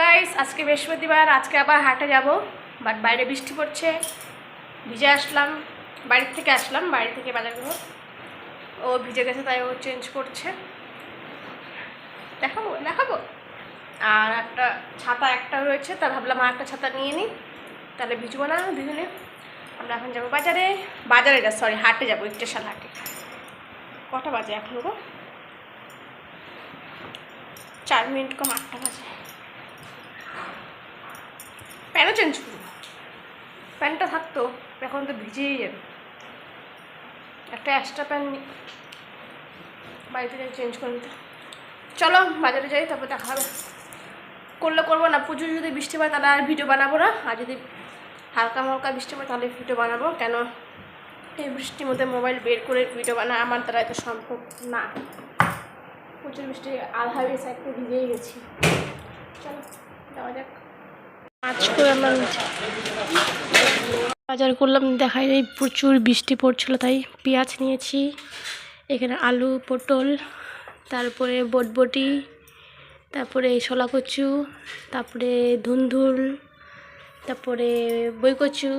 Guys, আজকে বৃহস্পতিবার, আজকে আবার হাটে যাব, বাট বাইরে বৃষ্টি পড়ছে, ভিজে আসলাম। বাড়ি থেকে বাজার করবো। ও ভিজে গেছে তাই ও চেঞ্জ করছে, দেখাবো। আর একটা ছাতা একটা রয়েছে, তা ভাবলাম আর একটা ছাতা নিয়ে নিই, তাহলে ভিজবো না দুজনে। আমরা এখন যাবো হাটে যাবো, স্টেশন হাটে। কটা বাজে এখন গো? 4 মিনিট কম 8টা বাজে। প্যান্টও চেঞ্জ করবো, প্যান্টটা থাকতো, এখন তো ভিজেই যাবে। একটা এক্সট্রা প্যান্ট বাড়িতে যাই চেঞ্জ করে নিতে। চলো বাজারে যাই, তারপর দেখা হবে। করবো না, প্রচুর যদি বৃষ্টি পড়ে তাহলে আর ভিডিও বানাবো না, আর যদি হালকা বৃষ্টি পড়ে তাহলে ভিডিও বানাবো। কেন এই বৃষ্টির মধ্যে মোবাইল বের করে ভিডিও বানা আমার দ্বারা এত সম্ভব না। প্রচুর বৃষ্টি, আধা সাইডে ভিজেই গেছি। চলো যাওয়া যাক। বাজার করলাম, দেখাই এই প্রচুর বৃষ্টি পড়ছিল তাই পেঁয়াজ নিয়েছি, এখানে আলু, পটল, তারপরে বটবটি, তারপরে শোলা কচু, তারপরে ধুন্দুল, তারপরে বইকচু,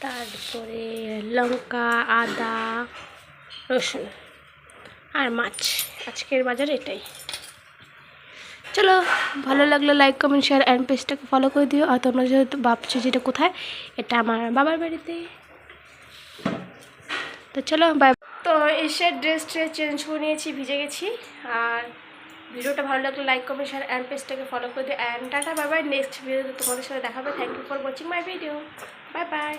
তারপরে লঙ্কা, আদা, রসুন আর মাছ। আজকের বাজার এটাই। চলো, ভালো লাগলে লাইক, কমেন্ট, শেয়ার অ্যান্ড পেজটাকে ফলো করে দিও। আর তোমরা যেহেতু ভাবছো যেটা কোথায়, এটা আমার বাবার বাড়িতে। তো চলো বাই। তো এসে ড্রেস চেঞ্জ করে নিয়েছি, ভিজে গেছি। আর ভিডিওটা ভালো লাগলে লাইক, কমেন্ট, শেয়ার অ্যান্ড পেজটাকে ফলো করে দিও। And tata, bye bye. Next ভিডিওতে তোমাদের সাথে দেখাবে। Thank you for watching my video. Bye by.